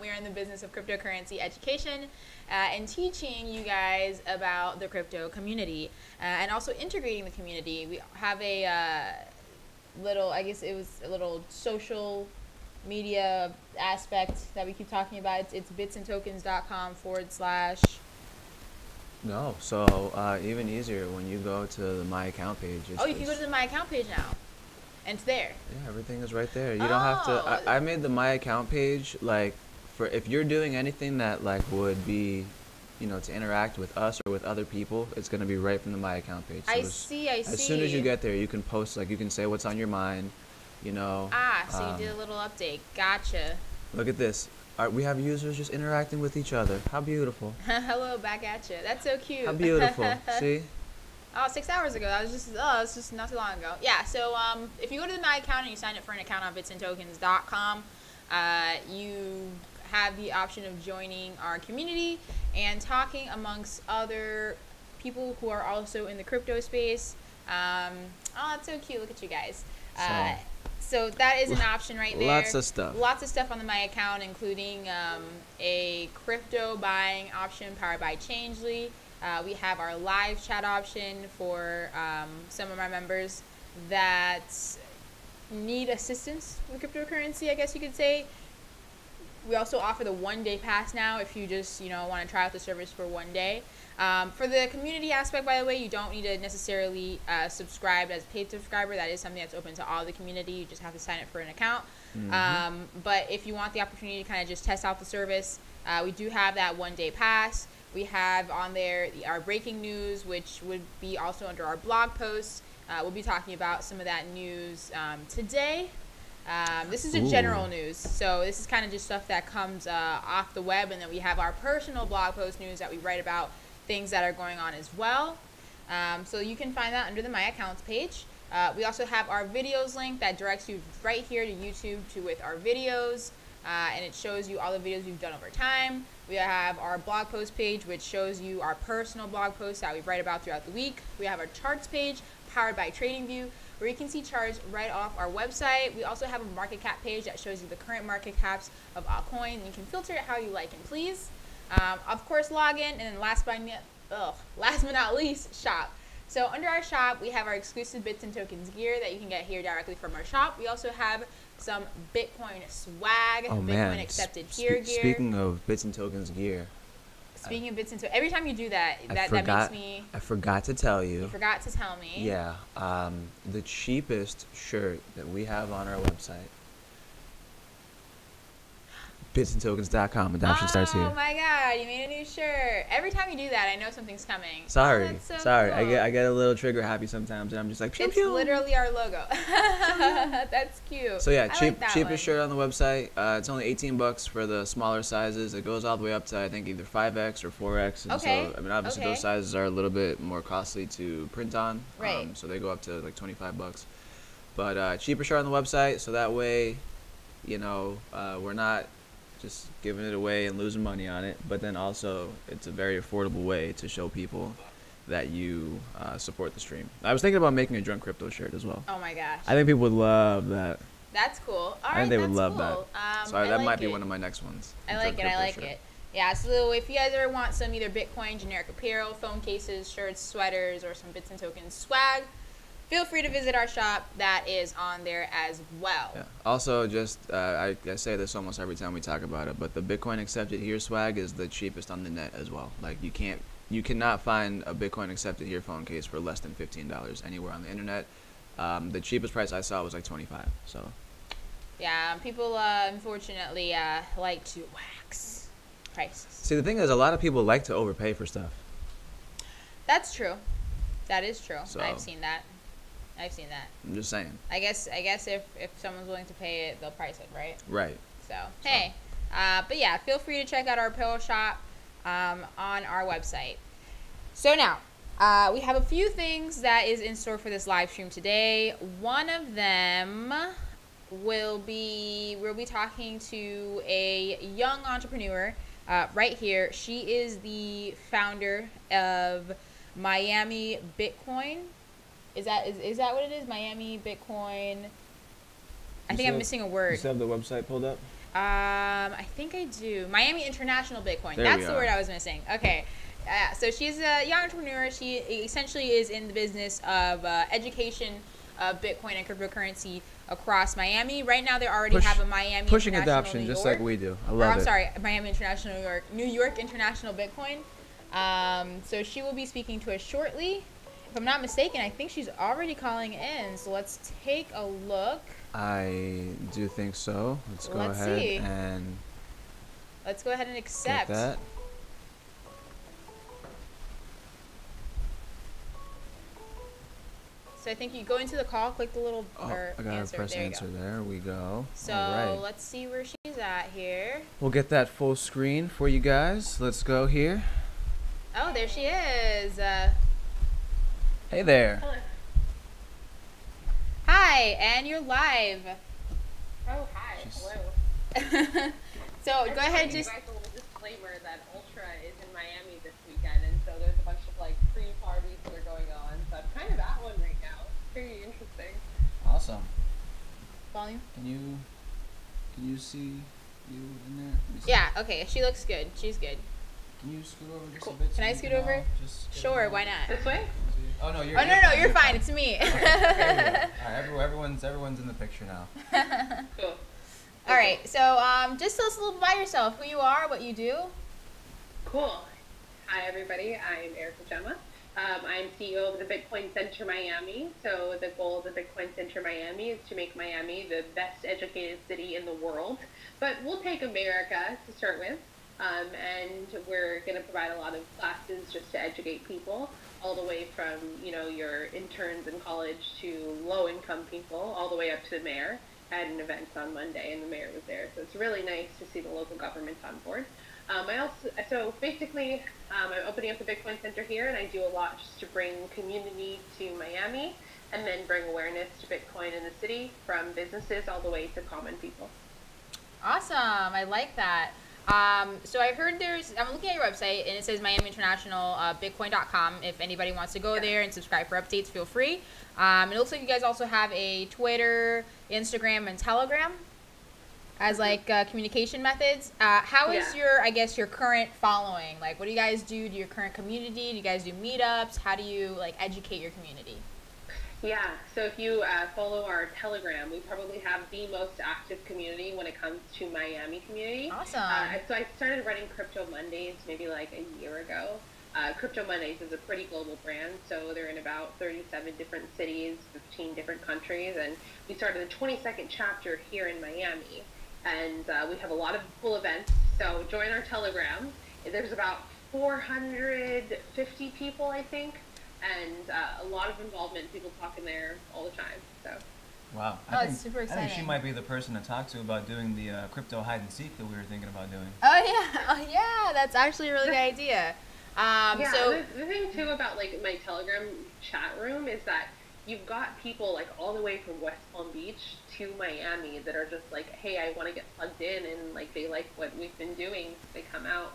We are in the business of cryptocurrency education and teaching you guys about the crypto community and also integrating the community. We have a little, I guess it was a little social media aspect that we keep talking about. It's bitsandtokens.com / No, so even easier when you go to the My Account page. Oh, you can go to the My Account page now. And it's there. Yeah, everything is right there. You don't have to. I made the My Account page like for if you're doing anything that like would be, you know, to interact with us or with other people, it's gonna be right from the My Account page. So I see. As soon as you get there, you can post, like you can say what's on your mind, you know. So you did a little update. Gotcha. Look at this. We have users just interacting with each other. How beautiful. Hello, back at you. That's so cute. How beautiful. See? Oh, 6 hours ago. That was just not too long ago. Yeah, so if you go to My Account and you sign up for an account on bitsandtokens.com, you have the option of joining our community and talking amongst other people who are also in the crypto space. Oh, that's so cute. Look at you guys. So that is an option right there. Lots of stuff. Lots of stuff on the My Account, including a crypto buying option powered by Changely. We have our live chat option for some of my members that need assistance with cryptocurrency, I guess you could say. We also offer the 1-day pass now if you just, want to try out the service for 1 day. For the community aspect, by the way, you don't need to necessarily subscribe as a paid subscriber. That is something that's open to all the community. You just have to sign up for an account. But if you want the opportunity to kind of just test out the service, we do have that 1-day pass. We have on there our breaking news, which would be also under our blog posts. We'll be talking about some of that news today. This is a general news, so this is kind of just stuff that comes off the web, and then we have our personal blog post news that we write about things that are going on as well. So you can find that under the My Accounts page. We also have our videos link that directs you right here to YouTube with our videos, and it shows you all the videos we've done over time. We have our blog post page, which shows you our personal blog posts that we write about throughout the week. We have our charts page powered by TradingView, where you can see charts right off our website. We also have a market cap page that shows you the current market caps of all coins, and you can filter it how you like and please. Of course, log in, and then last but not least, shop. So under our shop, we have our exclusive Bits and Tokens gear that you can get here directly from our shop. We also have some Bitcoin swag, Bitcoin accepted here gear. Speaking of Bits and Tokens gear. Speaking of Bits and Tokens, every time you do that, that makes me... I forgot to tell you. You forgot to tell me. Yeah. The cheapest shirt that we have on our website, bitsandtokens.com. Adoption starts here. Oh my God, you made a new shirt. Every time you do that, I know something's coming. Sorry. So Sorry. Cool. I get a little trigger happy sometimes, and I'm just like, pew, it's pew. literally our logo. That's cute. So yeah, cheapest shirt on the website. It's only $18 for the smaller sizes. It goes all the way up to I think either 5X or 4X. And okay. So I mean, obviously those sizes are a little bit more costly to print on. Right. So they go up to like $25. But cheaper shirt on the website, so that way, we're not just giving it away and losing money on it, but then also it's a very affordable way to show people that you support the stream. I was thinking about making a Drunk Crypto shirt as well. Oh my gosh. I think people would love that. That's cool. I think they would love that. So that might be it. one of my next ones. I like it. Yeah, so if you guys ever want some either Bitcoin, generic apparel, phone cases, shirts, sweaters, or some Bits and Tokens swag, feel free to visit our shop. That is on there as well. Yeah. Also, just I say this almost every time we talk about it, but the Bitcoin accepted here swag is the cheapest on the net as well. Like you cannot find a Bitcoin accepted here phone case for less than $15 anywhere on the internet. The cheapest price I saw was like $25. So. Yeah, people unfortunately like to wax prices. See, the thing is, a lot of people like to overpay for stuff. That's true. That is true. So, I've seen that. I'm just saying. I guess if someone's willing to pay it, they'll price it, right? Right. So hey, but yeah, feel free to check out our apparel shop on our website. So now, we have a few things that is in store for this live stream today. One of them we'll be talking to a young entrepreneur right here. She is the founder of Miami Bitcoin. Is that what it is? Miami Bitcoin. I think I'm missing a word. You still have the website pulled up? I think I do. Miami International Bitcoin. There That's we the are. word I was missing. Okay. So she's a young entrepreneur. She essentially is in the business of education of Bitcoin and cryptocurrency across Miami. Right now, they already have a Miami pushing International adoption New just York. like we do. I Or, love I'm it. sorry, Miami International New York. New York International Bitcoin. So she will be speaking to us shortly. If I'm not mistaken, I think she's already calling in. So let's take a look. I do think so. Let's go ahead see. and Let's go ahead and get accept. that. So I think you go into the call, click the little I gotta answer. press There you answer. go. There we go. So All right. let's see where she's at here. We'll get that full screen for you guys. Let's go here. Oh, there she is. Hey there. Hello. Hi, and you're live. Oh, hi. She's- Hello. So go ahead, just You guys a little disclaimer that Ultra is in Miami this weekend, and so there's a bunch of like pre-parties that are going on. So I'm kind of at one right now. It's very interesting. Awesome. volume. Can you see you in there? Let me see. Yeah. Okay. She looks good. She's good. Can you scoot over just Cool. a bit? Can I we scoot all over? just get Sure. around? Why not? This way? Oh no, you're. Oh no, you're fine. It's me. There you go. All right, everyone's in the picture now. Cool. All right. So just tell us a little about yourself, who you are, what you do. Cool. Hi, everybody. I'm Eryka Gemma. I'm CEO of the Bitcoin Center Miami. So the goal of the Bitcoin Center Miami is to make Miami the best educated city in the world. But we'll take America to start with. And we're going to provide a lot of classes just to educate people, all the way from, your interns in college to low-income people, all the way up to the mayor. I had an event on Monday, and the mayor was there. So it's really nice to see the local government on board. I'm opening up the Bitcoin Center here, and I do a lot just to bring community to Miami, and then bring awareness to Bitcoin in the city, from businesses all the way to common people. Awesome. I like that. So I heard I'm looking at your website and it says Miami International Bitcoin.com. If anybody wants to go there and subscribe for updates, feel free. It looks like you guys also have a Twitter, Instagram, and Telegram as like communication methods. How is your current following? Like, what do you guys do to your current community? Do you guys do meetups? How do you educate your community? Yeah, so if you follow our Telegram, we probably have the most active community when it comes to Miami community. Awesome. So I started running Crypto Mondays maybe like a year ago. Crypto Mondays is a pretty global brand, so they're in about 37 different cities, 15 different countries, and we started the 22nd chapter here in Miami. And we have a lot of cool events, so join our Telegram. There's about 450 people, I think. And a lot of involvement, people talking there all the time. So. Wow. It's super exciting. I think she might be the person to talk to about doing the crypto hide and seek that we were thinking about doing. Oh yeah, that's actually a really good idea. So the thing too about my Telegram chat room is that you've got people all the way from West Palm Beach to Miami that are just hey, I want to get plugged in, and they like what we've been doing. They come out.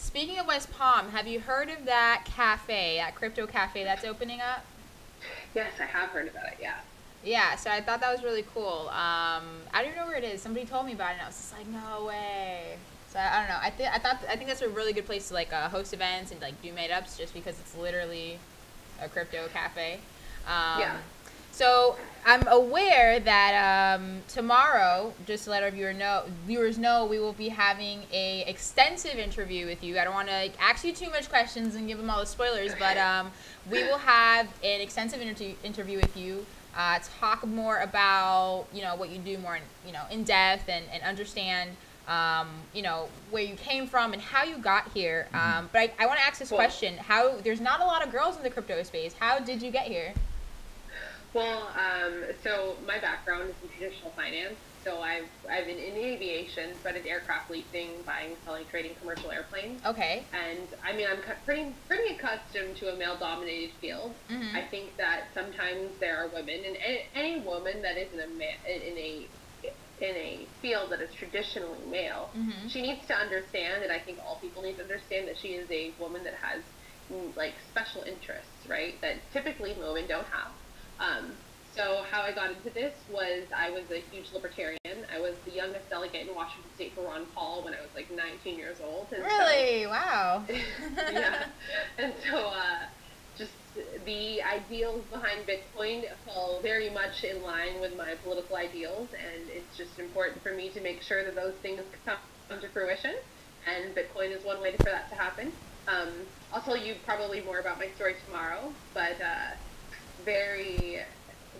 Speaking of West Palm, have you heard of that cafe, that crypto cafe that's opening up? Yes, I have heard about it, yeah. Yeah, so I thought that was really cool. I don't even know where it is. Somebody told me about it, and I was just like, no way. So I don't know. I think that's a really good place to host events and do meetups, just because it's literally a crypto cafe. Yeah. So I'm aware that tomorrow, just to let our viewers know, we will be having a extensive interview with you. I don't want to ask you too much questions and give them all the spoilers, but we will have an extensive interview with you. Talk more about what you do more in depth, and understand where you came from and how you got here. But I want to ask this question: there's not a lot of girls in the crypto space. How did you get here? Well, so my background is in traditional finance. So I've been in aviation, so I did aircraft leasing, buying, selling, trading commercial airplanes. Okay. And I mean, I'm pretty accustomed to a male-dominated field. Mm-hmm. I think that sometimes there are women, and any woman that is in a field that is traditionally male, Mm-hmm. she needs to understand, and I think all people need to understand, that she is a woman that has special interests, right? That typically women don't have. So how I got into this was I was a huge libertarian. I was the youngest delegate in Washington State for Ron Paul when I was like 19 years old. And really? So, wow. yeah. And so just the ideals behind Bitcoin fall very much in line with my political ideals, and it's just important for me to make sure that those things come to fruition, and Bitcoin is one way for that to happen. I'll tell you probably more about my story tomorrow, but very,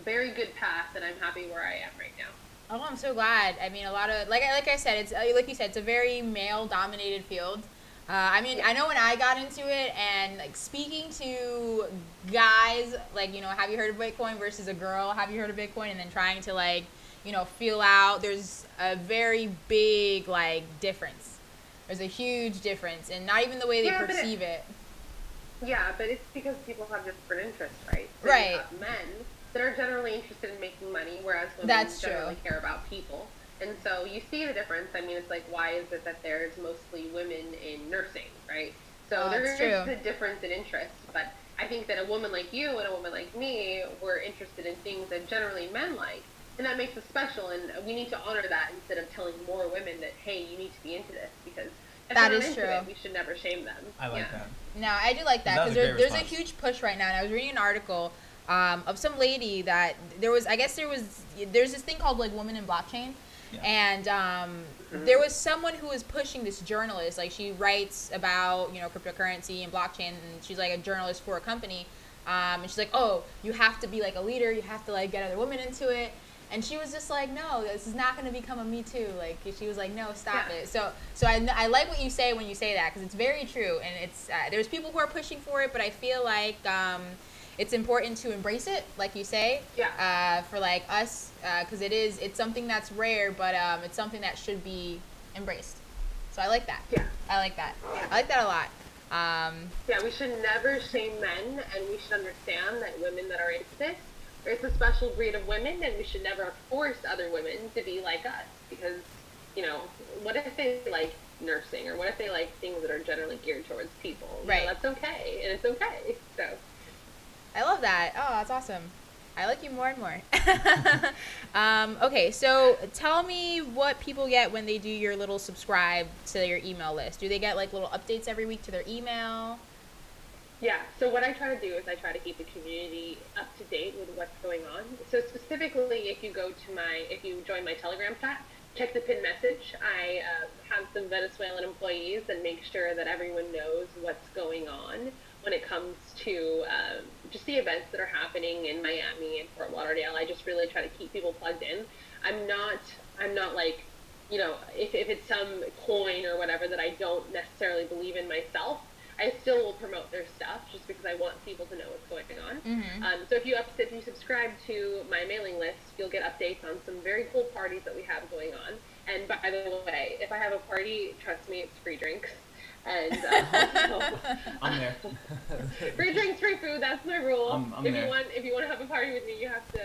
very good path, and I'm happy where I am right now. Oh, I'm so glad. I mean, a lot of, like I said, it's like you said, it's a very male-dominated field. I mean, I know when I got into it, and like speaking to guys, like, you know, have you heard of Bitcoin versus a girl, have you heard of Bitcoin, and then trying to, like, you know, feel out, there's a very big, like, difference. There's a huge difference, and not even the way they perceive it. Yeah, but it's because people have different interests, right? So right. You have men that are generally interested in making money, whereas women That's generally true. care about people. And so you see the difference. I mean, it's like, why is it that there's mostly women in nursing, right? So there is a difference in interest. But I think that a woman like you and a woman like me, we're interested in things that generally men like. And that makes us special, and we need to honor that instead of telling more women that, hey, you need to be into this, because if that they're is not into true. it, we should never shame them. I like that. No, I do like that, because there's a huge push right now, and I was reading an article of some lady that there's this thing called, like, Women in Blockchain. Yeah. And there was someone who was pushing this journalist, like, she writes about, you know, cryptocurrency and blockchain, and she's like a journalist for a company, and she's like, oh, you have to be like a leader, you have to, like, get other women into it. And she was just like, no, this is not going to become a Me Too. Like, she was like, no, stop it. So I like what you say when you say that, because it's very true. And it's there's people who are pushing for it, but I feel like it's important to embrace it, like you say. Yeah. For, like, us, because it's something that's rare, but it's something that should be embraced. So I like that. Yeah. I like that. I like that a lot. Yeah, we should never shame men, and we should understand that women that are into this, there's a special breed of women, and we should never force other women to be like us, because, you know, what if they like nursing, or what if they like things that are generally geared towards people? Right. You know, that's okay, and it's okay. So I love that. Oh, that's awesome. I like you more and more. Okay, so tell me what people get when they do your little subscribe to your email list. Do they get, like, little updates every week to their email? Yeah, so what I try to do is I try to keep the community up to date with what's going on. So specifically, if you join my Telegram chat, check the pinned message. I have some Venezuelan employees and make sure that everyone knows what's going on when it comes to just the events that are happening in Miami and Fort Lauderdale. I just really try to keep people plugged in. I'm not like, you know, if it's some coin or whatever that I don't necessarily believe in myself, I still will promote their stuff just because I want people to know what's going on. Mm-hmm. So if you subscribe to my mailing list, you'll get updates on some very cool parties that we have going on. And by the way, if I have a party, trust me, it's free drinks. And also, I'm there. Free drinks, free food. That's my rule. I'm if there. if you want to have a party with me, you have to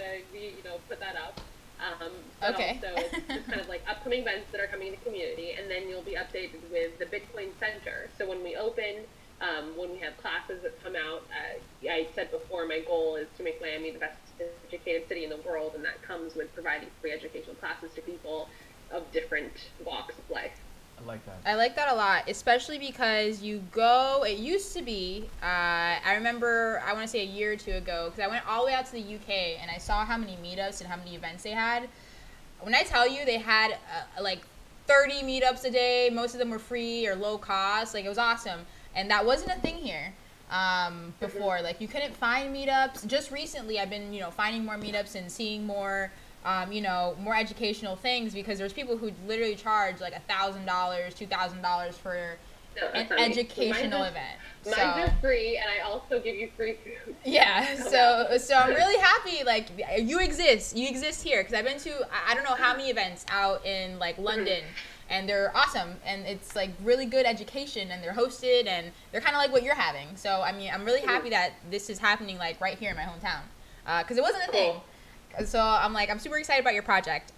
put that up. But okay. Also, it's just kind of like upcoming events that are coming in the community, and then you'll be updated with the Bitcoin Center. So when we open, when we have classes that come out, I said before, my goal is to make Miami the best educated city in the world, and that comes with providing free educational classes to people of different walks of life. I like that. I like that a lot, especially because it used to be, I remember, I want to say a year or two ago, because I went all the way out to the UK, and I saw how many meetups and how many events they had. When I tell you they had, like, 30 meetups a day, most of them were free or low cost, like, it was awesome. And that wasn't a thing here before. Like, you couldn't find meetups. Just recently, I've been, finding more meetups and seeing more, more educational things, because there's people who literally charge like $1,000, $2,000 for an educational event. Mine are free, and I also give you free food. Yeah, so I'm really happy, like, you exist here, because I've been to, I don't know how many events out in, like, London, and they're awesome, and it's, like, really good education, and they're hosted, and they're kind of like what you're having. So, I mean, I'm really happy that this is happening, like, right here in my hometown, because it wasn't a thing. So I'm super excited about your project.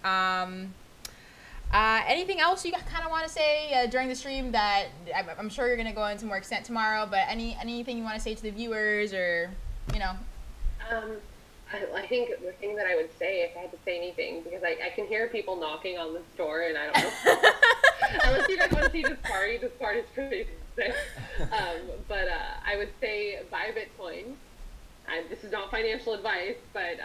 Anything else you kind of want to say during the stream that I'm sure you're going to go into more extent tomorrow, but anything you want to say to the viewers, or, I think the thing that I would say, if I had to say anything, because I can hear people knocking on the door, and I don't know. Unless you guys want to see this party's pretty sick. But I would say buy Bitcoin. This is not financial advice, but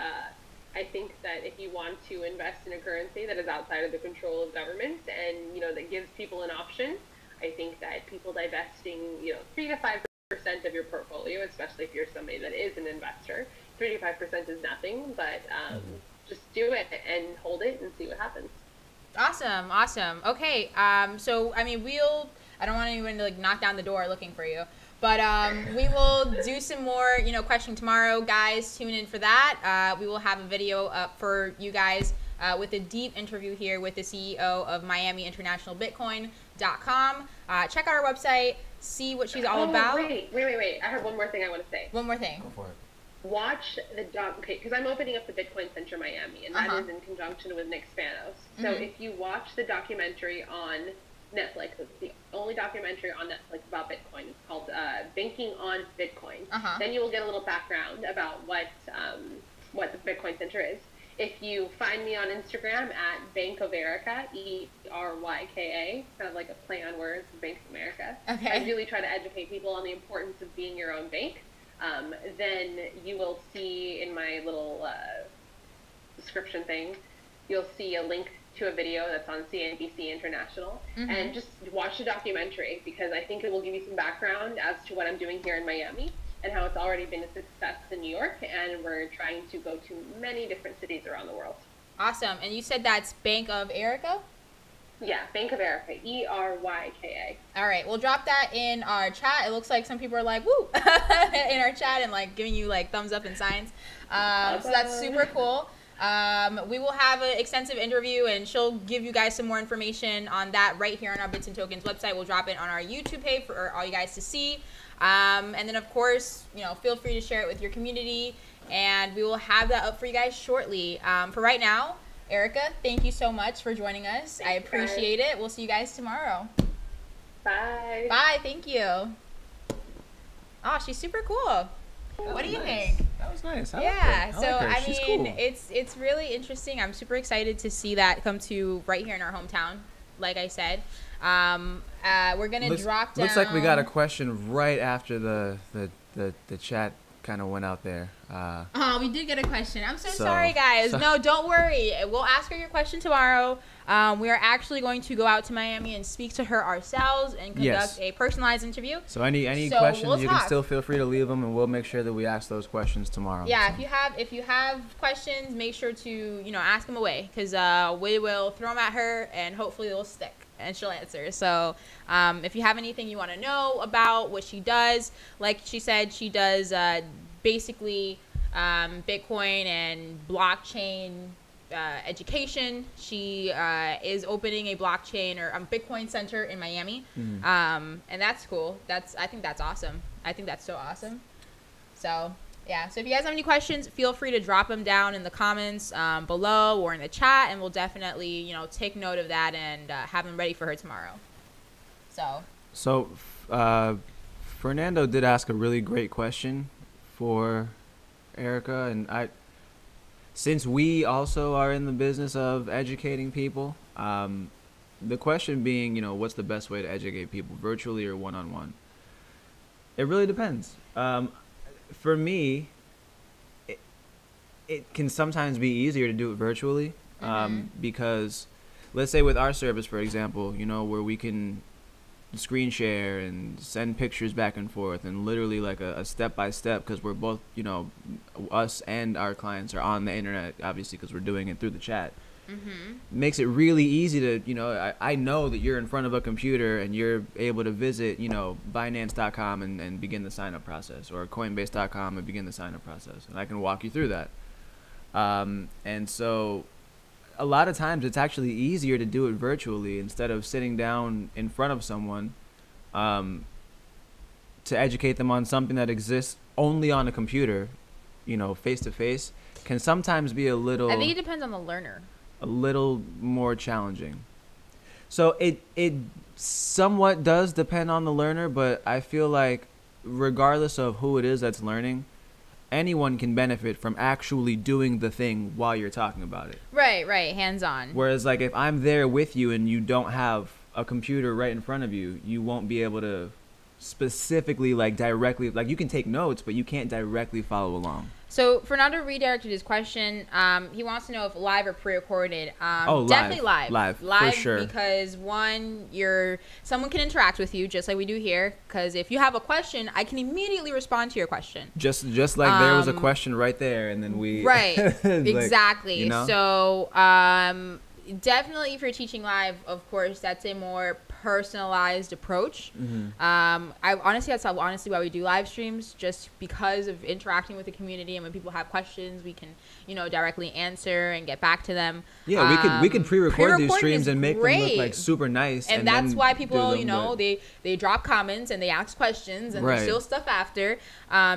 I think that if you want to invest in a currency that is outside of the control of governments and, that gives people an option, I think that people divesting, 3 to 5% of your portfolio, especially if you're somebody that is an investor, 3 to 5% is nothing, but just do it and hold it and see what happens. Awesome. Okay. So, I mean, I don't want anyone to knock down the door looking for you, but we will do some more, questioning tomorrow. Guys, tune in for that. We will have a video up for you guys with a deep interview here with the CEO of Miami International Bitcoin.com. Check out our website, see what she's all about. Wait. I have one more thing I want to say. One more thing. Go for it. Watch the because I'm opening up the Bitcoin Center Miami, and that is in conjunction with Nick Spanos. So if you watch the documentary on Netflix, it's the only documentary on Netflix about Bitcoin. It's called Banking on Bitcoin. Then you will get a little background about what the Bitcoin Center is. If you find me on Instagram at Bank of Eryka, Eryka, kind of like a play on words, Bank of America. Okay. I really try to educate people on the importance of being your own bank. Then you will see in my little description thing, you'll see a link to a video that's on CNBC International. And just watch the documentary, because I think it will give you some background as to what I'm doing here in Miami and how it's already been a success in New York, and we're trying to go to many different cities around the world. Awesome. And you said that's Bank of Eryka? Yeah, Bank of Eryka, Eryka. All right, we'll drop that in our chat. It looks like some people are like, woo, in our chat and giving you thumbs up and signs. So that's super cool. We will have an extensive interview, and she'll give you guys some more information on that right here on our Bits and Tokens website. We'll drop it on our YouTube page for all you guys to see. And then, of course, feel free to share it with your community, and we will have that up for you guys shortly. For right now, Eryka, thank you so much for joining us. I appreciate it. We'll see you guys tomorrow. Bye. Bye. Thank you. Oh, she's super cool. What do you think? That was nice. Yeah. So I mean, cool. it's really interesting. I'm super excited to see that come to right here in our hometown. Like I said, we're gonna drop down. Looks like we got a question right after the chat kind of went out there. We did get a question. I'm so sorry, guys. No, don't worry. We'll ask her your question tomorrow. We are actually going to go out to Miami and speak to her ourselves and conduct a personalized interview. So any questions, you can still feel free to leave them, and we'll make sure that we ask those questions tomorrow. Yeah, if you have questions, make sure to ask them away, because we will throw them at her, and hopefully they'll stick and she'll answer. So if you have anything you want to know about what she does, like she said, she does basically Bitcoin and blockchain education. She is opening a blockchain or Bitcoin center in Miami, and that's cool. I think that's awesome. I think that's so awesome. So yeah, so if you guys have any questions, feel free to drop them down in the comments below or in the chat, and we'll definitely take note of that and have them ready for her tomorrow. So Fernando did ask a really great question for Eryka, and since we also are in the business of educating people, the question being, what's the best way to educate people, virtually or one-on-one? It really depends. For me, it can sometimes be easier to do it virtually, because let's say with our service, for example, where we can screen share and send pictures back and forth, and literally a step-by-step, because we're both, us and our clients are on the internet, obviously, because we're doing it through the chat. Makes it really easy to, I know that you're in front of a computer and you're able to visit, Binance.com and begin the sign-up process, or Coinbase.com and begin the sign-up process, and I can walk you through that. And so a lot of times it's actually easier to do it virtually instead of sitting down in front of someone to educate them on something that exists only on a computer, face-to-face, can sometimes be I think it depends on the learner. A little more challenging. So it somewhat does depend on the learner, but I feel like regardless of who it is that's learning, anyone can benefit from actually doing the thing while you're talking about it. Right, hands on. Whereas like if I'm there with you and you don't have a computer right in front of you, you won't be able to specifically like directly, like you can take notes, but you can't directly follow along. So Fernando redirected his question. He wants to know if live or pre-recorded. Definitely live for sure. Because one, someone can interact with you just like we do here. Because if you have a question, I can immediately respond to your question. Just like there was a question right there, and then we right like, exactly. You know? So definitely, if you're teaching live, of course, that's a more personalized approach. That's honestly why we do live streams, just because of interacting with the community, and when people have questions, we can directly answer and get back to them. We could pre-record these streams and make them look like super nice, and that's why people they drop comments and they ask questions and there's still stuff after,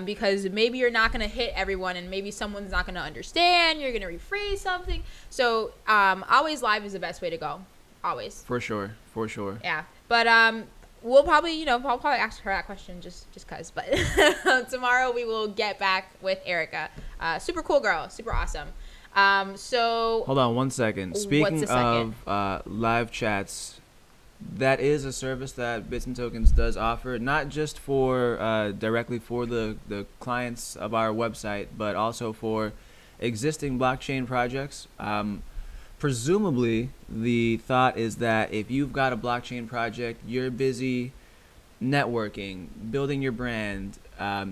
because maybe you're not going to hit everyone, and maybe someone's not going to understand, you're going to rephrase something. So always live is the best way to go. Always. For sure. Yeah. But we'll probably, I'll probably ask her that question just cause. But tomorrow we will get back with Eryka. Super cool girl. Super awesome. So hold on one second. Speaking of live chats, that is a service that Bits and Tokens does offer, not just for directly for the clients of our website, but also for existing blockchain projects. Presumably, the thought is that if you've got a blockchain project, you're busy networking, building your brand,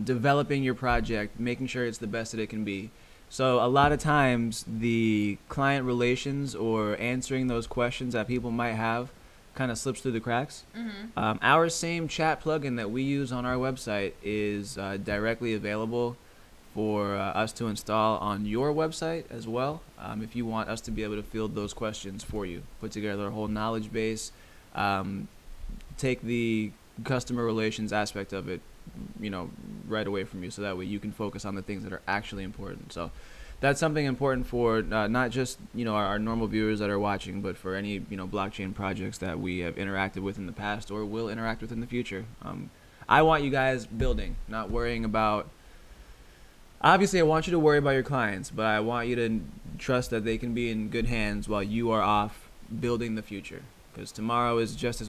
developing your project, making sure it's the best that it can be. So a lot of times, the client relations or answering those questions that people might have kind of slips through the cracks. Our same chat plugin that we use on our website is directly available for us to install on your website as well, if you want us to be able to field those questions for you, put together a whole knowledge base, take the customer relations aspect of it, right away from you, so that way you can focus on the things that are actually important. So that's something important for not just our normal viewers that are watching, but for any blockchain projects that we have interacted with in the past or will interact with in the future. I want you guys building, not worrying about. Obviously, I want you to worry about your clients, but I want you to trust that they can be in good hands while you are off building the future, because tomorrow is just as